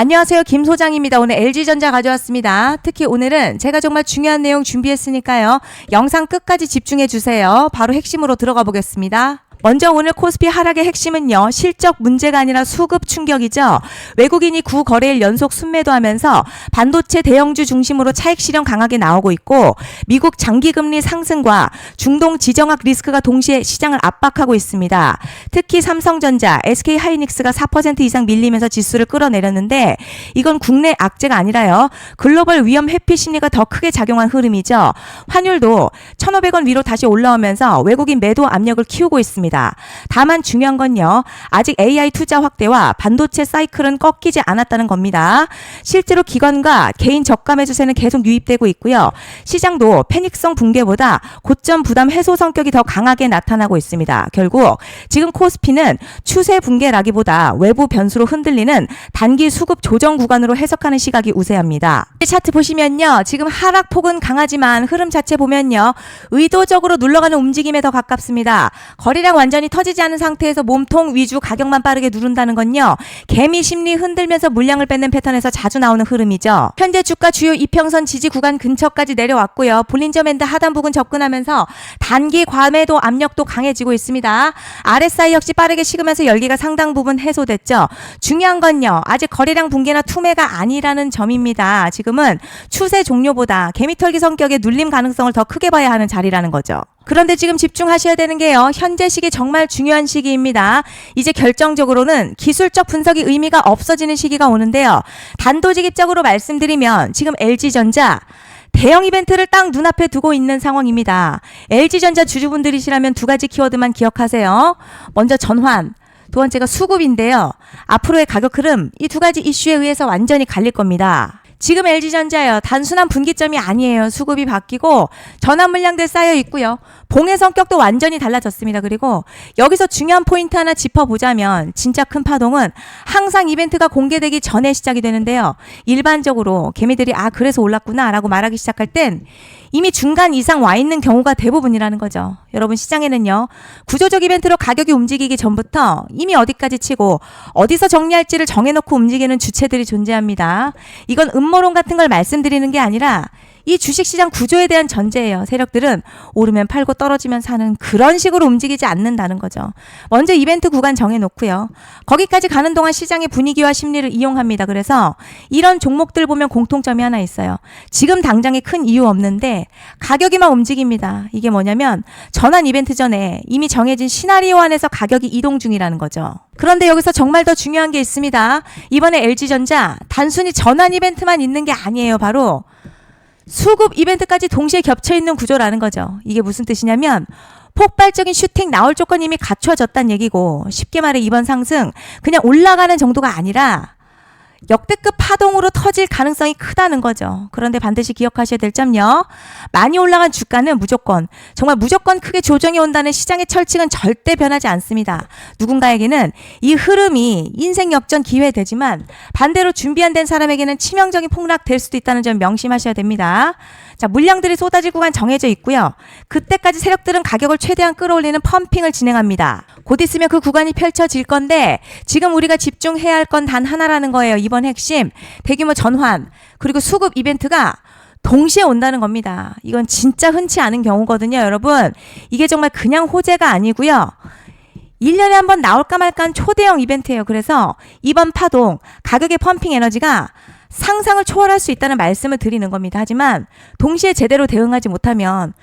안녕하세요. 김 소장입니다. 오늘 LG전자 가져왔습니다. 특히 오늘은 제가 정말 중요한 내용 준비했으니까요. 영상 끝까지 집중해 주세요. 바로 핵심으로 들어가 보겠습니다. 먼저 오늘 코스피 하락의 핵심은요. 실적 문제가 아니라 수급 충격이죠. 외국인이 9거래일 연속 순매도하면서 반도체 대형주 중심으로 차익 실현 강하게 나오고 있고 미국 장기금리 상승과 중동 지정학 리스크가 동시에 시장을 압박하고 있습니다. 특히 삼성전자, SK하이닉스가 4% 이상 밀리면서 지수를 끌어내렸는데 이건 국내 악재가 아니라요. 글로벌 위험 회피 심리가 더 크게 작용한 흐름이죠. 환율도 1,500원 위로 다시 올라오면서 외국인 매도 압력을 키우고 있습니다. 다만 중요한 건요. 아직 AI 투자 확대와 반도체 사이클은 꺾이지 않았다는 겁니다. 실제로 기관과 개인 저가 매수세는 계속 유입되고 있고요. 시장도 패닉성 붕괴보다 고점 부담 해소 성격이 더 강하게 나타나고 있습니다. 결국 지금 코스피는 추세 붕괴라기보다 외부 변수로 흔들리는 단기 수급 조정 구간으로 해석하는 시각이 우세합니다. 차트 보시면요. 지금 하락폭은 강하지만 흐름 자체 보면요. 의도적으로 눌러가는 움직임에 더 가깝습니다. 거래량 완전히 터지지 않은 상태에서 몸통 위주 가격만 빠르게 누른다는 건요. 개미 심리 흔들면서 물량을 뺏는 패턴에서 자주 나오는 흐름이죠. 현재 주가 주요 이평선 지지 구간 근처까지 내려왔고요. 볼린저 밴드 하단 부근 접근하면서 단기 과매도 압력도 강해지고 있습니다. RSI 역시 빠르게 식으면서 열기가 상당 부분 해소됐죠. 중요한 건요. 아직 거래량 붕괴나 투매가 아니라는 점입니다. 지금은 추세 종료보다 개미털기 성격의 눌림 가능성을 더 크게 봐야 하는 자리라는 거죠. 그런데 지금 집중하셔야 되는 게요. 현재 시기 정말 중요한 시기입니다. 이제 결정적으로는 기술적 분석이 의미가 없어지는 시기가 오는데요. 단도직입적으로 말씀드리면 지금 LG전자 대형 이벤트를 딱 눈앞에 두고 있는 상황입니다. LG전자 주주분들이시라면 두 가지 키워드만 기억하세요. 먼저 전환, 두 번째가 수급인데요. 앞으로의 가격 흐름, 이 두 가지 이슈에 의해서 완전히 갈릴 겁니다. 지금 LG전자요. 단순한 분기점이 아니에요. 수급이 바뀌고 전환 물량들 쌓여 있고요. 봉의 성격도 완전히 달라졌습니다. 그리고 여기서 중요한 포인트 하나 짚어보자면 진짜 큰 파동은 항상 이벤트가 공개되기 전에 시작이 되는데요. 일반적으로 개미들이 그래서 올랐구나 라고 말하기 시작할 땐 이미 중간 이상 와 있는 경우가 대부분이라는 거죠. 여러분 시장에는요. 구조적 이벤트로 가격이 움직이기 전부터 이미 어디까지 치고 어디서 정리할지를 정해놓고 움직이는 주체들이 존재합니다. 이건 음모론 같은 걸 말씀드리는 게 아니라 이 주식시장 구조에 대한 전제예요. 세력들은 오르면 팔고 떨어지면 사는 그런 식으로 움직이지 않는다는 거죠. 먼저 이벤트 구간 정해놓고요. 거기까지 가는 동안 시장의 분위기와 심리를 이용합니다. 그래서 이런 종목들 보면 공통점이 하나 있어요. 지금 당장에 큰 이유 없는데 가격이만 움직입니다. 이게 뭐냐면 전환 이벤트 전에 이미 정해진 시나리오 안에서 가격이 이동 중이라는 거죠. 그런데 여기서 정말 더 중요한 게 있습니다. 이번에 LG전자 단순히 전환 이벤트만 있는 게 아니에요. 바로 수급 이벤트까지 동시에 겹쳐있는 구조라는 거죠. 이게 무슨 뜻이냐면 폭발적인 슈팅 나올 조건이 이미 갖춰졌다는 얘기고 쉽게 말해 이번 상승 그냥 올라가는 정도가 아니라 역대급 파동으로 터질 가능성이 크다는 거죠. 그런데 반드시 기억하셔야 될 점요. 많이 올라간 주가는 정말 무조건 크게 조정이 온다는 시장의 철칙은 절대 변하지 않습니다. 누군가에게는 이 흐름이 인생 역전 기회되지만 반대로 준비 안 된 사람에게는 치명적인 폭락 될 수도 있다는 점 명심하셔야 됩니다. 자, 물량들이 쏟아질 구간 정해져 있고요. 그때까지 세력들은 가격을 최대한 끌어올리는 펌핑을 진행합니다. 곧 있으면 그 구간이 펼쳐질 건데 지금 우리가 집중해야 할 건 단 하나라는 거예요. 이번 핵심 대규모 전환 그리고 수급 이벤트가 동시에 온다는 겁니다. 이건 진짜 흔치 않은 경우거든요. 여러분 이게 정말 그냥 호재가 아니고요. 1년에 한 번 나올까 말까 한 초대형 이벤트예요. 그래서 이번 파동 가격의 펌핑 에너지가 상상을 초월할 수 있다는 말씀을 드리는 겁니다. 하지만 동시에 제대로 대응하지 못하면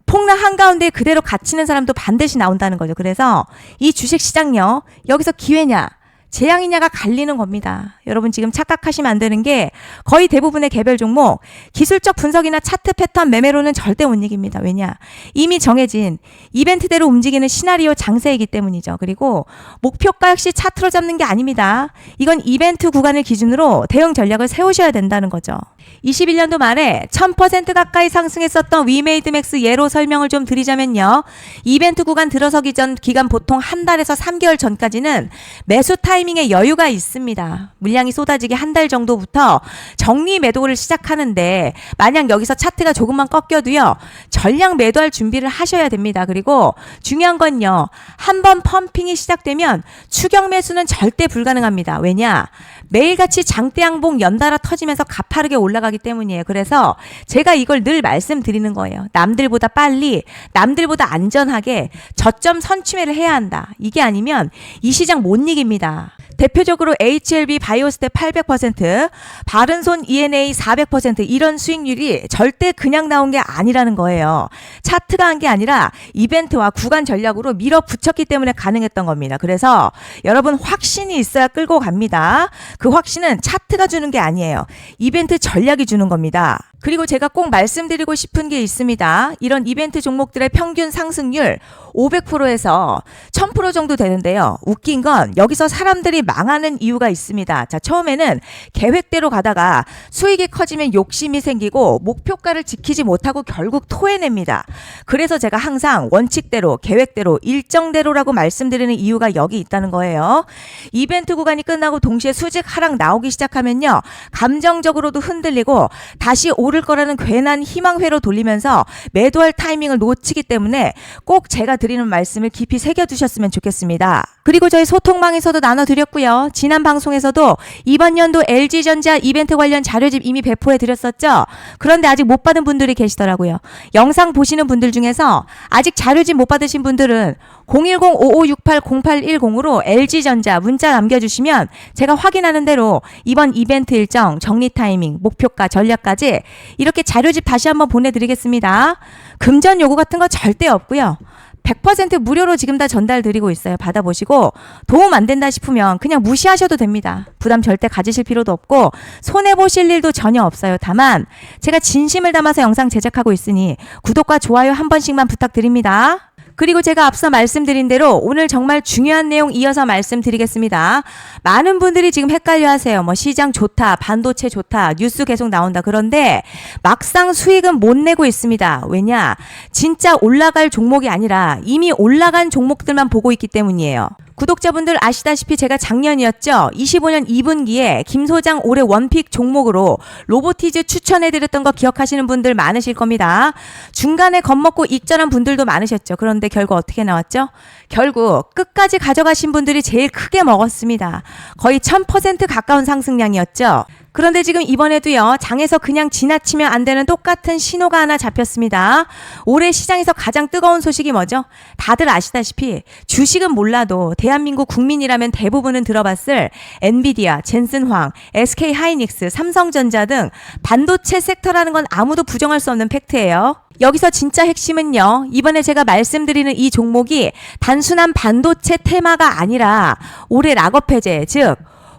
폭락 한가운데 그대로 갇히는 사람도 반드시 나온다는 거죠. 그래서 이 주식시장요. 여기서 기회냐 재앙이냐가 갈리는 겁니다. 여러분 지금 착각하시면 안 되는 게 거의 대부분의 개별 종목 기술적 분석이나 차트 패턴 매매로는 절대 못 이깁니다. 왜냐? 이미 정해진 이벤트대로 움직이는 시나리오 장세이기 때문이죠. 그리고 목표가 역시 차트로 잡는 게 아닙니다. 이건 이벤트 구간을 기준으로 대응 전략을 세우셔야 된다는 거죠. 21년도 말에 1000% 가까이 상승했었던 위메이드맥스 예로 설명을 좀 드리자면요. 이벤트 구간 들어서기 전 기간 보통 한 달에서 3개월 전까지는 매수 타이밍에 여유가 있습니다. 물량이 쏟아지기 한 달 정도부터 정리 매도를 시작하는데 만약 여기서 차트가 조금만 꺾여도요. 전량 매도할 준비를 하셔야 됩니다. 그리고 중요한 건요. 한번 펌핑이 시작되면 추격 매수는 절대 불가능합니다. 왜냐? 매일같이 장대양봉 연달아 터지면서 가파르게 올라가기 때문이에요. 그래서 제가 이걸 늘 말씀드리는 거예요. 남들보다 빨리, 남들보다 안전하게 저점 선취매를 해야 한다. 이게 아니면 이 시장 못 이깁니다. 대표적으로 HLB 바이오스텝 800%, 바른손 ENA 400% 이런 수익률이 절대 그냥 나온 게 아니라는 거예요. 차트가 한 게 아니라 이벤트와 구간 전략으로 밀어붙였기 때문에 가능했던 겁니다. 그래서 여러분 확신이 있어야 끌고 갑니다. 그 확신은 차트가 주는 게 아니에요. 이벤트 전략이 주는 겁니다. 그리고 제가 꼭 말씀드리고 싶은 게 있습니다. 이런 이벤트 종목들의 평균 상승률 500%에서 1000% 정도 되는데요. 웃긴 건 여기서 사람들이 망하는 이유가 있습니다. 자, 처음에는 계획대로 가다가 수익이 커지면 욕심이 생기고 목표가를 지키지 못하고 결국 토해냅니다. 그래서 제가 항상 원칙대로, 계획대로, 일정대로라고 말씀드리는 이유가 여기 있다는 거예요. 이벤트 구간이 끝나고 동시에 수직 하락 나오기 시작하면요. 감정적으로도 흔들리고 다시 오를 거라는 괜한 희망회로 돌리면서 매도할 타이밍을 놓치기 때문에 꼭 제가 드리는 말씀을 깊이 새겨두셨으면 좋겠습니다. 그리고 저희 소통방에서도 나눠드렸고요. 지난 방송에서도 이번 연도 LG전자 이벤트 관련 자료집 이미 배포해드렸었죠. 그런데 아직 못 받은 분들이 계시더라고요. 영상 보시는 분들 중에서 아직 자료집 못 받으신 분들은 010-5568-0810으로 LG전자 문자 남겨주시면 제가 확인하는 대로 이번 이벤트 일정, 정리 타이밍, 목표가, 전략까지 이렇게 자료집 다시 한번 보내드리겠습니다. 금전 요구 같은 거 절대 없고요. 100% 무료로 지금 다 전달드리고 있어요. 받아보시고 도움 안 된다 싶으면 그냥 무시하셔도 됩니다. 부담 절대 가지실 필요도 없고 손해보실 일도 전혀 없어요. 다만 제가 진심을 담아서 영상 제작하고 있으니 구독과 좋아요 한 번씩만 부탁드립니다. 그리고 제가 앞서 말씀드린 대로 오늘 정말 중요한 내용 이어서 말씀드리겠습니다. 많은 분들이 지금 헷갈려 하세요. 뭐 시장 좋다, 반도체 좋다, 뉴스 계속 나온다. 그런데 막상 수익은 못 내고 있습니다. 왜냐? 진짜 올라갈 종목이 아니라 이미 올라간 종목들만 보고 있기 때문이에요. 구독자분들 아시다시피 제가 작년이었죠. 25년 2분기에 김 소장 올해 원픽 종목으로 로보티즈 추천해드렸던 거 기억하시는 분들 많으실 겁니다. 중간에 겁먹고 익절한 분들도 많으셨죠. 그런데 결국 어떻게 나왔죠? 결국 끝까지 가져가신 분들이 제일 크게 먹었습니다. 거의 1000% 가까운 상승량이었죠. 그런데 지금 이번에도요. 장에서 그냥 지나치면 안 되는 똑같은 신호가 하나 잡혔습니다. 올해 시장에서 가장 뜨거운 소식이 뭐죠? 다들 아시다시피 주식은 몰라도 대한민국 국민이라면 대부분은 들어봤을 엔비디아, 젠슨황, SK하이닉스, 삼성전자 등 반도체 섹터라는 건 아무도 부정할 수 없는 팩트예요. 여기서 진짜 핵심은요. 이번에 제가 말씀드리는 이 종목이 단순한 반도체 테마가 아니라 올해 락업 해제, 즉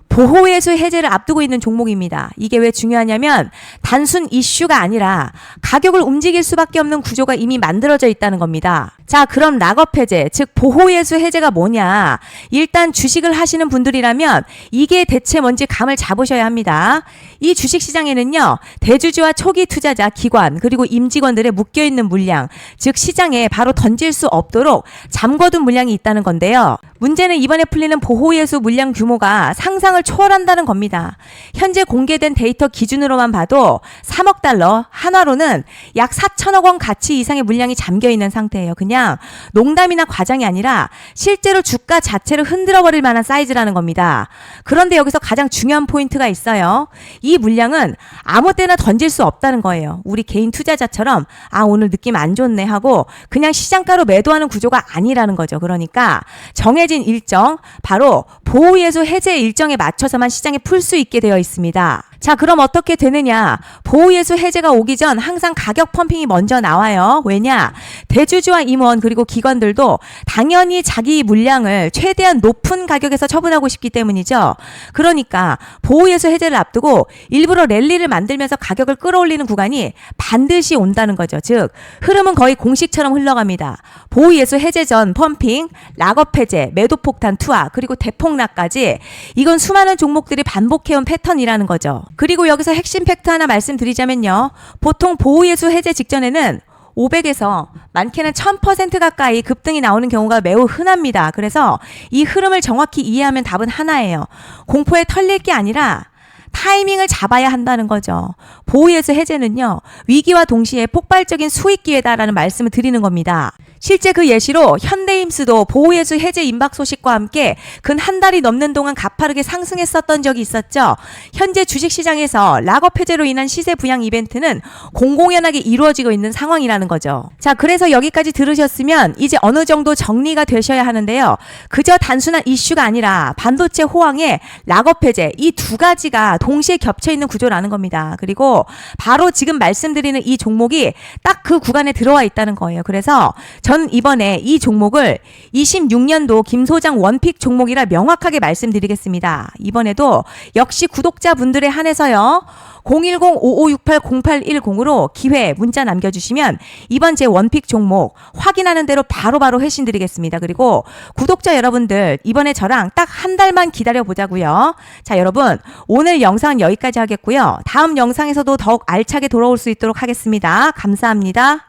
보호예수 해제를 앞두고 있는 종목입니다. 이게 왜 중요하냐면 단순 이슈가 아니라 가격을 움직일 수밖에 없는 구조가 이미 만들어져 있다는 겁니다. 자, 그럼 락업 해제, 즉 보호예수 해제가 뭐냐? 일단 주식을 하시는 분들이라면 이게 대체 뭔지 감을 잡으셔야 합니다. 이 주식시장에는요. 대주주와 초기 투자자, 기관, 그리고 임직원들의 묶여있는 물량, 즉 시장에 바로 던질 수 없도록 잠궈둔 물량이 있다는 건데요. 문제는 이번에 풀리는 보호예수 물량 규모가 상상을 초월한다는 겁니다. 현재 공개된 데이터 기준으로만 봐도 3억 달러, 한화로는 약 4천억 원 가치 이상의 물량이 잠겨있는 상태예요. 그냥 농담이나 과장이 아니라 실제로 주가 자체를 흔들어버릴 만한 사이즈라는 겁니다. 그런데 여기서 가장 중요한 포인트가 있어요. 이 물량은 아무 때나 던질 수 없다는 거예요. 우리 개인 투자자처럼 아 오늘 느낌 안 좋네 하고 그냥 시장가로 매도하는 구조가 아니라는 거죠. 그러니까 정해진 일정, 바로 보호예수 해제 일정에 맞춰서만 시장에 풀 수 있게 되어 있습니다. 자, 그럼 어떻게 되느냐? 보호예수 해제가 오기 전 항상 가격 펌핑이 먼저 나와요. 왜냐? 대주주와 임원 그리고 기관들도 당연히 자기 물량을 최대한 높은 가격에서 처분하고 싶기 때문이죠. 그러니까 보호예수 해제를 앞두고 일부러 랠리를 만들면서 가격을 끌어올리는 구간이 반드시 온다는 거죠. 즉 흐름은 거의 공식처럼 흘러갑니다. 보호예수 해제 전 펌핑, 락업 해제, 매도 폭탄 투하, 그리고 대폭락까지 이건 수많은 종목들이 반복해온 패턴이라는 거죠. 그리고 여기서 핵심 팩트 하나 말씀드리자면요. 보통 보호예수 해제 직전에는 500에서 많게는 1000% 가까이 급등이 나오는 경우가 매우 흔합니다. 그래서 이 흐름을 정확히 이해하면 답은 하나예요. 공포에 털릴 게 아니라 타이밍을 잡아야 한다는 거죠. 보호예수 해제는요. 위기와 동시에 폭발적인 수익 기회다라는 말씀을 드리는 겁니다. 실제 그 예시로 현대임스도 보호예수 해제 임박 소식과 함께 근 한 달이 넘는 동안 가파르게 상승했었던 적이 있었죠. 현재 주식시장에서 락업 해제로 인한 시세 부양 이벤트는 공공연하게 이루어지고 있는 상황이라는 거죠. 자, 그래서 여기까지 들으셨으면 이제 어느 정도 정리가 되셔야 하는데요. 그저 단순한 이슈가 아니라 반도체 호황에 락업 해제 이 두 가지가 동시에 겹쳐 있는 구조라는 겁니다. 그리고 바로 지금 말씀드리는 이 종목이 딱 그 구간에 들어와 있다는 거예요. 그래서 전 이번에 이 종목을 26년도 김 소장 원픽 종목이라 명확하게 말씀드리겠습니다. 이번에도 역시 구독자분들에 한해서요. 010-5568-0810으로 기회 문자 남겨주시면 이번 제 원픽 종목 확인하는 대로 바로바로 회신 드리겠습니다. 그리고 구독자 여러분들 이번에 저랑 딱 한 달만 기다려 보자고요. 자, 여러분 오늘 영상은 여기까지 하겠고요. 다음 영상에서도 더욱 알차게 돌아올 수 있도록 하겠습니다. 감사합니다.